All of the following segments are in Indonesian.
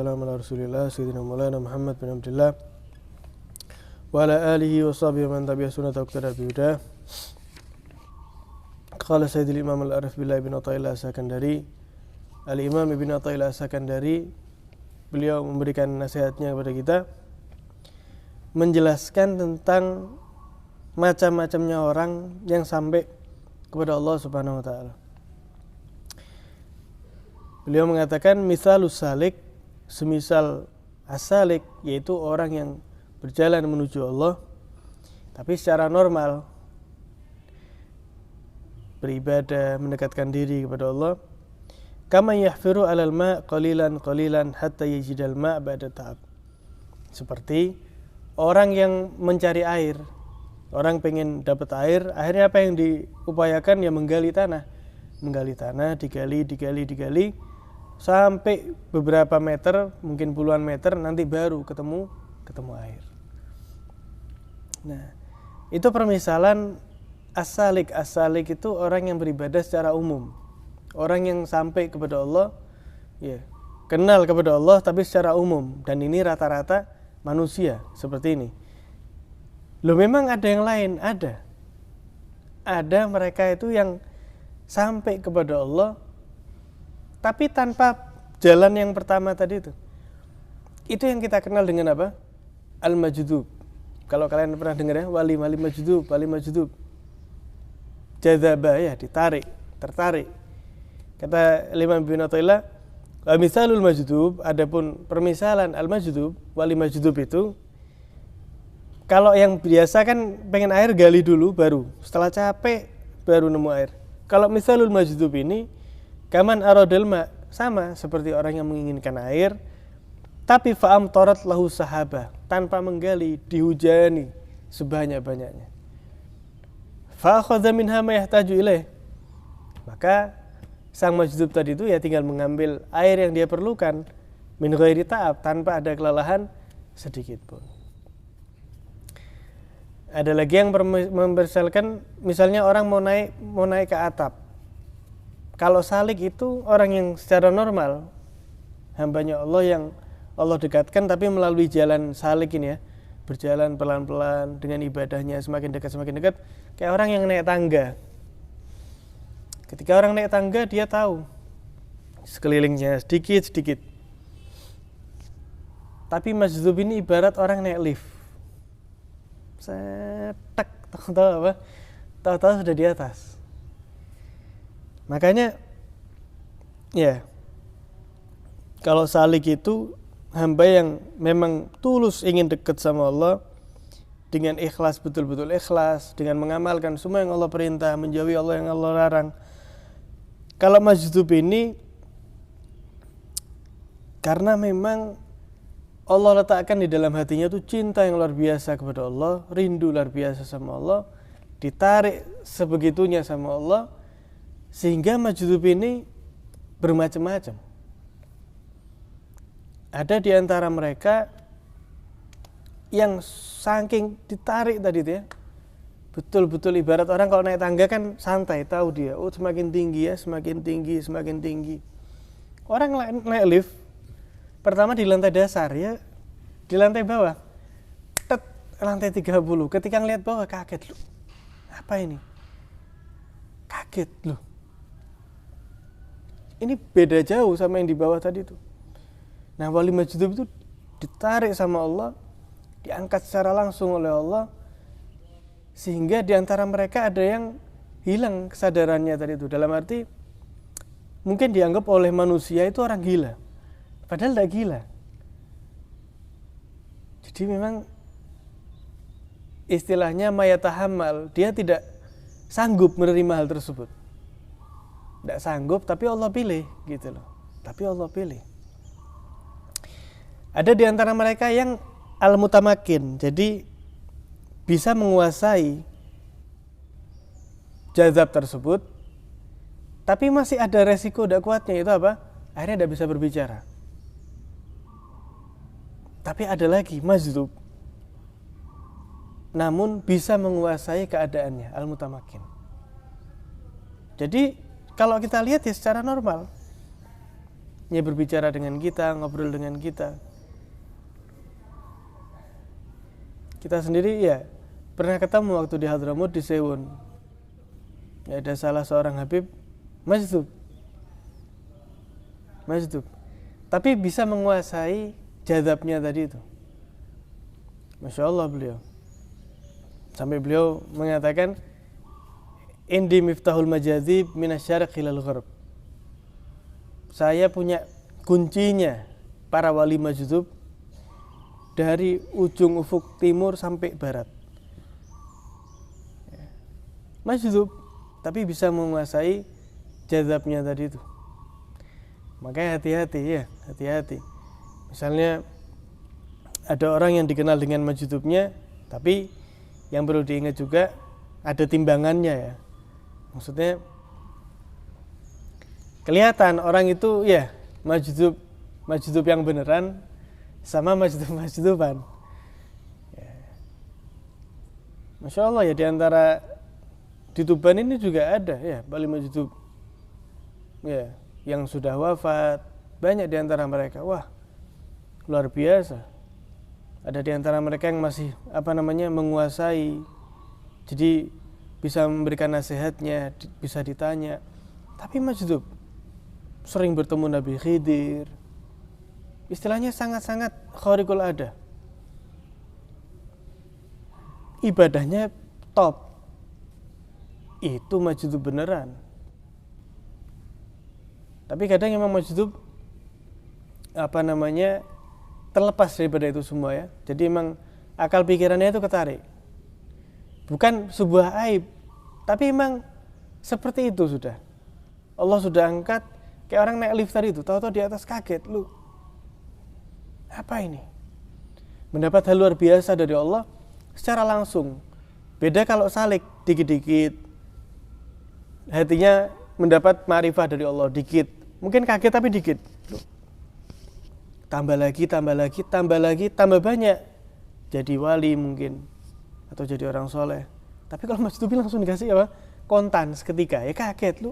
wassalamu ala rasulillah sayyidina maulana Muhammad bin Abdullah wa ala alihi wa sahbihi man tabi'a sunnata wa iqtada bi hudah. Qala Sayyidul Imam Al-Arif Billah Ibn Athaillah As-Sakandari, Al-Imam Ibn Athaillah As-Sakandari, beliau memberikan nasihatnya kepada kita, menjelaskan tentang macam-macamnya orang yang sampai kepada Allah Subhanahu wa taala. Beliau mengatakan misalus salik, semisal as-salik, yaitu orang yang berjalan menuju Allah tapi secara normal, beribadah, mendekatkan diri kepada Allah. Kama yahfiru 'alal ma' qalilan qalilan hatta yajidal ma' ba'da ta'ab. Seperti orang yang mencari air. Orang pengen dapat air, akhirnya apa yang diupayakan? Ya menggali tanah. Menggali tanah, digali sampai beberapa meter, mungkin puluhan meter, nanti baru ketemu air. Nah, itu permisalan as-salik. As-salik itu orang yang beribadah secara umum. Orang yang sampai kepada Allah, ya, kenal kepada Allah tapi secara umum. Dan ini rata-rata manusia seperti ini. Loh, memang ada yang lain, ada. Ada mereka itu yang sampai kepada Allah tapi tanpa jalan yang pertama tadi itu. Itu yang kita kenal dengan apa? Al-Majdub. Kalau kalian pernah dengar ya, wali majdub. Jadzaba, ya, ditarik, tertarik. Kata Imam Ibn Athaillah, wa misalul majdub, adapun permisalan al-majdub, wali majdub itu, kalau yang biasa kan pengen air gali dulu baru, setelah capek baru nemu air. Kalau misalul majdub ini kaman aradal ma, sama seperti orang yang menginginkan air tapi fa'am torat lahu sahabah, tanpa menggali dihujani sebanyak-banyaknya. Fa'akhadha minha ma yahtaju ilaih, maka sang majdub tadi itu ya tinggal mengambil air yang dia perlukan min ghairi ta'ab, tanpa ada kelelahan sedikit pun. Ada lagi yang mempermisalkan, misalnya orang mau naik ke atap. Kalau salik itu orang yang secara normal, hambanya Allah yang Allah dekatkan tapi melalui jalan salik ini ya, berjalan pelan-pelan dengan ibadahnya semakin dekat, kayak orang yang naik tangga. Ketika orang naik tangga, dia tahu sekelilingnya sedikit. Tapi majdub ini ibarat orang naik lift. Setek, tahu-tahu sudah di atas. Makanya ya, kalau salik itu hamba yang memang tulus ingin dekat sama Allah dengan ikhlas, betul-betul ikhlas, dengan mengamalkan semua yang Allah perintah, menjauhi Allah yang Allah larang. Kalau majdub ini karena memang Allah letakkan di dalam hatinya tuh cinta yang luar biasa kepada Allah, rindu luar biasa sama Allah, ditarik sebegitunya sama Allah, sehingga majdub ini bermacam-macam. Ada di antara mereka yang saking ditarik tadi itu ya, betul-betul ibarat orang kalau naik tangga kan santai, tahu dia, oh semakin tinggi ya, semakin tinggi. Orang naik lift, pertama di lantai dasar ya, di lantai bawah, lantai 30, ketika ngelihat bawah kaget loh, apa ini? Kaget loh. Ini beda jauh sama yang di bawah tadi itu. Nah, wali majdub itu ditarik sama Allah, diangkat secara langsung oleh Allah, sehingga di antara mereka ada yang hilang kesadarannya tadi itu. Dalam arti mungkin dianggap oleh manusia itu orang gila, padahal tidak gila. Jadi memang istilahnya mayatahammal, dia tidak sanggup menerima hal tersebut. Tidak sanggup, tapi Allah pilih gitu loh. Tapi Allah pilih. Ada di antara mereka yang al-mutamakin, jadi bisa menguasai jazab tersebut, tapi masih ada resiko tidak kuatnya, itu apa? Akhirnya tidak bisa berbicara. Tapi ada lagi majdub, namun bisa menguasai keadaannya, al-mutamakin. Jadi kalau kita lihat ya secara normal, berbicara dengan kita, ngobrol dengan kita. Kita sendiri ya pernah ketemu waktu di Hadramut di Sewun. Ya, ada salah seorang Habib majdzub. Tapi bisa menguasai jadzabnya tadi itu. Masya Allah beliau. Sampai beliau mengatakan, Indi miftahul majadzib minasyarq ilal gharb. Saya punya kuncinya para wali majdzub dari ujung ufuk timur sampai barat. Majdzub, tapi bisa menguasai jadzabnya tadi itu. Makanya hati-hati. Misalnya ada orang yang dikenal dengan majdzubnya, tapi yang perlu diingat juga ada timbangannya ya. Maksudnya kelihatan orang itu ya majdzub yang beneran sama majdzub-majduban. Ya. Masya Allah ya, diantara di Tuban ini juga ada ya wali majdzub ya yang sudah wafat, banyak diantara mereka. Wah, luar biasa. Ada diantara mereka yang masih menguasai, jadi bisa memberikan nasihatnya, bisa ditanya. Tapi majdzub, sering bertemu Nabi Khidir, istilahnya sangat-sangat khariqul ada. Ibadahnya top. Itu majdzub beneran. Tapi kadang memang majdzub terlepas daripada itu semua ya. Jadi memang akal pikirannya itu ketarik. Bukan sebuah aib, tapi memang seperti itu sudah. Allah sudah angkat, kayak orang naik lift tadi itu, tahu-tahu di atas kaget, lu apa ini? Mendapat hal luar biasa dari Allah secara langsung. Beda kalau salik dikit-dikit, hatinya mendapat ma'rifah dari Allah dikit, mungkin kaget tapi dikit. Tambah lagi, tambah banyak, jadi wali mungkin, atau jadi orang soleh. Tapi kalau majdzub langsung dikasih apa? Kontan seketika, ya kaget lu.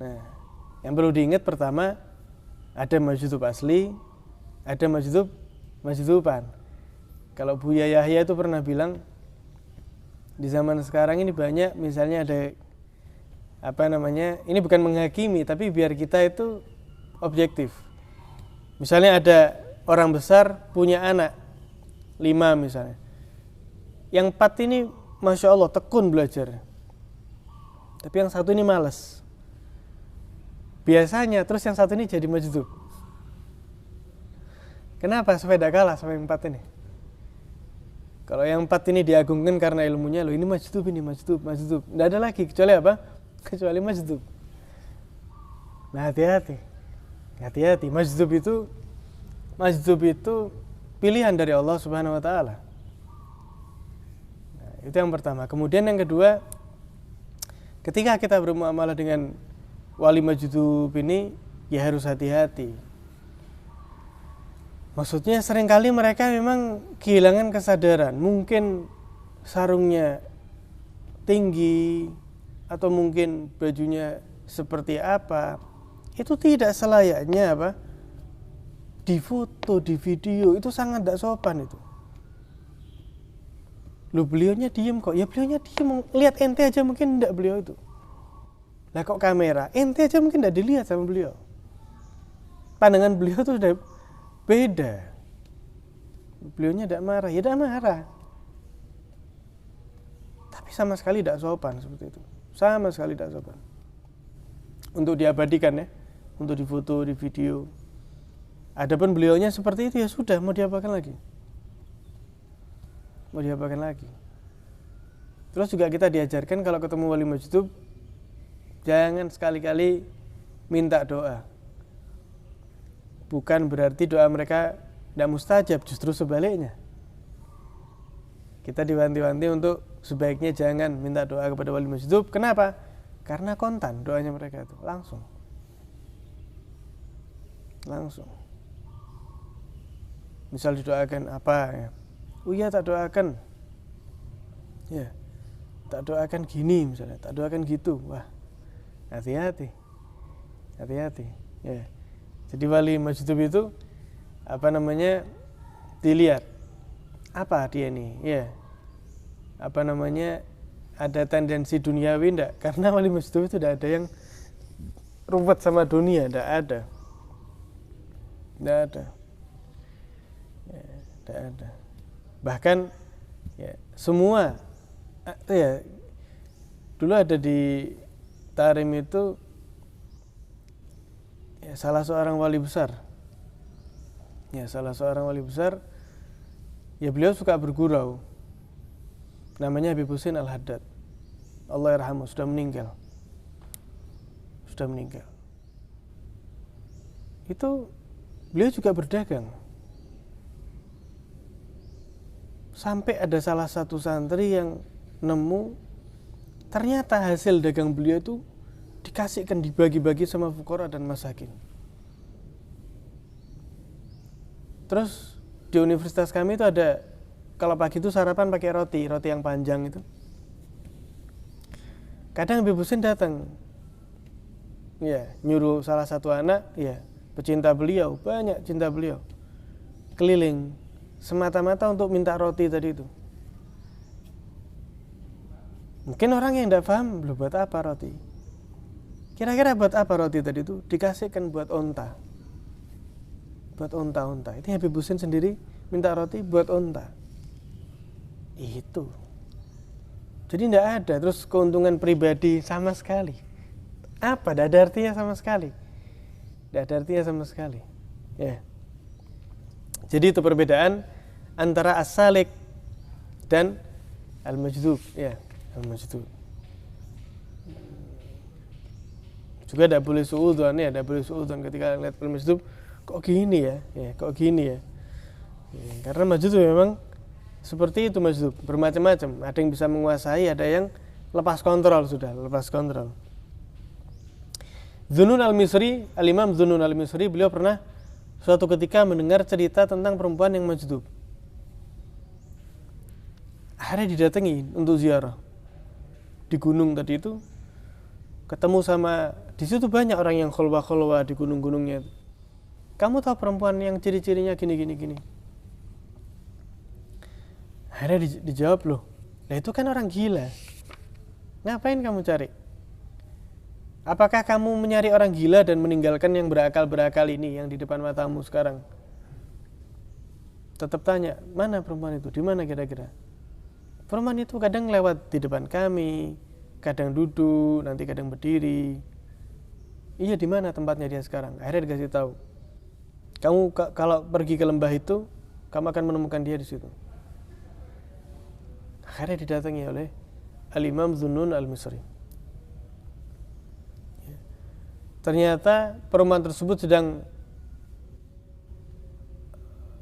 Nah, yang perlu diingat pertama, ada majdzub asli, ada majduban. Kalau Buya Yahya itu pernah bilang, di zaman sekarang ini banyak, misalnya ada ini bukan menghakimi, tapi biar kita itu objektif. Misalnya ada orang besar punya anak 5 misalnya, yang 4 ini Masya Allah tekun belajar, tapi yang 1 ini malas. Biasanya terus yang 1 ini jadi majdzub. Kenapa? Supaya tidak kalah sama yang 4 ini. Kalau yang 4 ini diagungkan karena ilmunya, loh ini majdzub. Tidak ada lagi kecuali apa? Kecuali majdzub. Nah, hati-hati. Majdzub itu pilihan dari Allah Subhanahu wa taala. Nah, itu yang pertama. Kemudian yang kedua, ketika kita bermuamalah dengan wali majdzub ini, ya harus hati-hati. Maksudnya seringkali mereka memang kehilangan kesadaran. Mungkin sarungnya tinggi, atau mungkin bajunya seperti apa. Itu tidak selayaknya di foto, di video. Itu sangat tidak sopan itu. Loh, beliaunya diem kok. Ya beliaunya diem. Lihat ente aja mungkin tidak beliau itu. Lah kok kamera, ente aja mungkin tidak dilihat sama beliau. Pandangan beliau itu sudah beda. Beliaunya tidak marah, ya tidak marah. Tapi sama sekali tidak sopan seperti itu. Sama sekali tidak sopan. Untuk diabadikan ya, untuk difoto, di video. Adapun beliaunya seperti itu, ya sudah, mau diapakan lagi? Terus juga kita diajarkan kalau ketemu wali majdzub, jangan sekali-kali minta doa. Bukan berarti doa mereka tidak mustajab, justru sebaliknya. Kita diwanti-wanti untuk sebaiknya jangan minta doa kepada wali majdzub. Kenapa? Karena kontan doanya mereka itu langsung. Misal didoakan apa ya? Oh iya, tak doakan. Ya, tak doakan gini misalnya, tak doakan gitu. Wah, hati-hati. Ya. Jadi wali majdub itu dilihat apa dia ini, ya. Ada tendensi duniawi enggak? Karena wali majdub itu tidak ada yang ruwet sama dunia, tidak ada. Ya, tidak ada. Bahkan ya, semua ya, dulu ada di Tarim itu ya, salah seorang wali besar. Ya beliau suka bergurau. Namanya Habib Husin Al-Haddad. Allah yarhamu, sudah meninggal. Itu beliau juga berdagang. Sampai ada salah satu santri yang nemu ternyata hasil dagang beliau itu dikasihkan, dibagi-bagi sama fuqara dan masakin. Terus di universitas kami itu ada, kalau pagi itu sarapan pakai roti yang panjang itu. Kadang Habib Husin datang, ya, nyuruh salah satu anak, ya, pecinta beliau, banyak cinta beliau, keliling semata-mata untuk minta roti tadi itu. Mungkin orang yang tidak paham, belum buat apa roti? Kira-kira buat apa roti tadi itu? Dikasihkan buat onta. Buat onta-onta. Itu Habib Husin sendiri minta roti buat onta. Itu. Jadi tidak ada terus keuntungan pribadi sama sekali. Apa? Tidak ada artinya sama sekali. Ya. Jadi itu perbedaan antara as-salik dan al-majdub, ya, al-majdub. Juga tidak boleh suudzon, ya, tidak boleh suudzon ketika lihat al-majdub, kok gini ya, karena majdub memang seperti itu majdub, bermacam-macam. Ada yang bisa menguasai, ada yang lepas kontrol. Dzunun al-Misri, al-Imam Dzunun al-Misri, beliau pernah suatu ketika mendengar cerita tentang perempuan yang majdub. Akhirnya didatangi untuk ziarah di gunung tadi itu, ketemu sama, di situ banyak orang yang kholwa di gunung-gunungnya. Kamu tahu perempuan yang ciri-cirinya gini. Akhirnya dijawab, loh, nah itu kan orang gila. Ngapain kamu cari? Apakah kamu mencari orang gila dan meninggalkan yang berakal ini yang di depan matamu sekarang? Tetap tanya, mana perempuan itu? Di mana kira-kira? Perempuan itu kadang lewat di depan kami, kadang duduk, nanti kadang berdiri. Iya, di mana tempatnya dia sekarang? Akhirnya dikasih tahu. Kamu kalau pergi ke lembah itu, kamu akan menemukan dia di situ. Akhirnya didatangi oleh Al-Imam Dzunun al-Misri. Ternyata perempuan tersebut sedang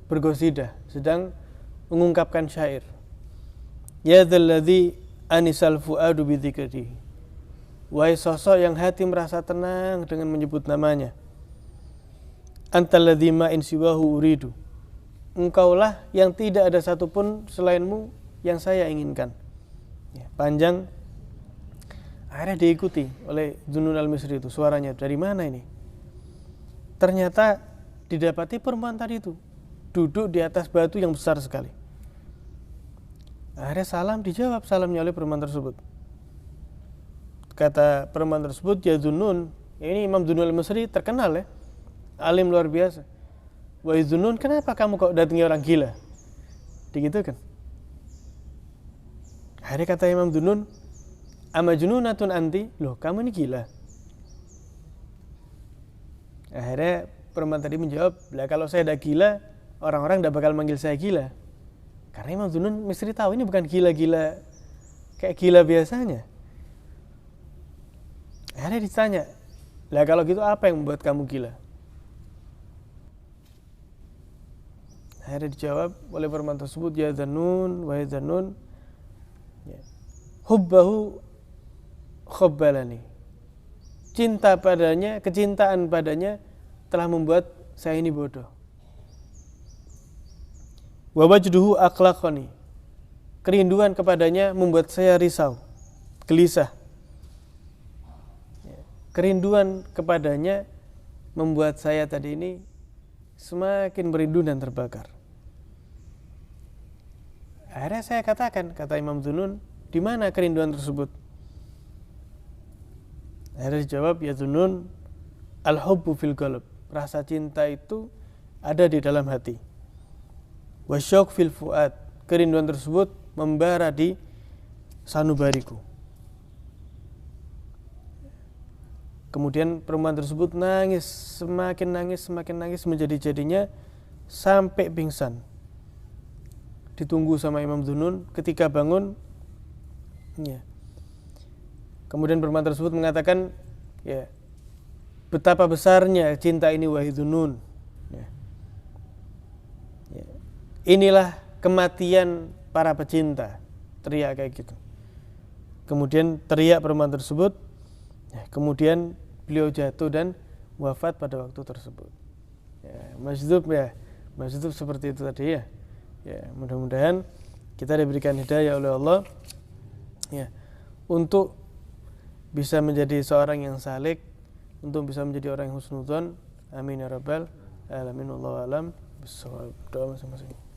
bergosidah, sedang mengungkapkan syair. Ya dzalladzi anisal fuadu bidzikri. Wahai sosok yang hati merasa tenang dengan menyebut namanya. Antal ladzi ma in siwahu uridu. Engkaulah yang tidak ada satupun selainmu yang saya inginkan. Ya, panjang. Akhirnya diikuti oleh Dzunun al-Misri itu. Suaranya dari mana ini? Ternyata didapati perempuan tadi itu duduk di atas batu yang besar sekali. Akhirnya dijawab salamnya oleh perempuan tersebut. Kata perempuan tersebut, ya Dzunun, ini Imam Dzunun al-Misri terkenal, ya, alim luar biasa. Wahai Dzunun, kenapa kamu kok datangi orang gila? Digitukan. Akhirnya kata Imam Dzunun, ama jununatun anti, loh kamu ini gila. Akhirnya perempuan tadi menjawab, lah kalau saya tidak gila, orang-orang tidak bakal manggil saya gila. Karena Imam Dzunun mesti tahu ini bukan gila-gila kayak gila biasanya. Akhirnya ditanya, lah kalau gitu apa yang membuat kamu gila? Akhirnya dijawab oleh perempuan tersebut, ya Dzunun, wahai Dzunun, hubbahu khobbalani. Kecintaan padanya telah membuat saya ini bodoh. Wa wajduhu aqlaqani. Kerinduan kepadanya membuat saya risau, gelisah. kerinduan kepadanya membuat saya tadi ini semakin merindu dan terbakar. Akhirnya saya katakan, kata Imam Dzunun, di mana kerinduan tersebut? Akhirnya dijawab, ya Dzunun, al-hubbu fil qalb. Rasa cinta itu ada di dalam hati. Wasyauq fil fuad. Kerinduan tersebut membara di sanubariku. Kemudian perempuan tersebut nangis, semakin nangis menjadi-jadinya sampai pingsan. Ditunggu sama Imam Dzunun, ketika bangun, ya. Kemudian perempuan tersebut mengatakan, ya, betapa besarnya cinta ini wahai Dzunun. Ya. Ya. Inilah kematian para pecinta, teriak kayak gitu. Kemudian teriak perempuan tersebut, ya, kemudian beliau jatuh dan wafat pada waktu tersebut. Ya, majdub seperti itu tadi ya. Ya, mudah-mudahan kita diberikan hidayah oleh Allah, ya, untuk bisa menjadi seorang yang salik, untuk bisa menjadi orang yang husnudzon. Amin ya rabbal alamin. Wallahu alam. Doa masing-masing.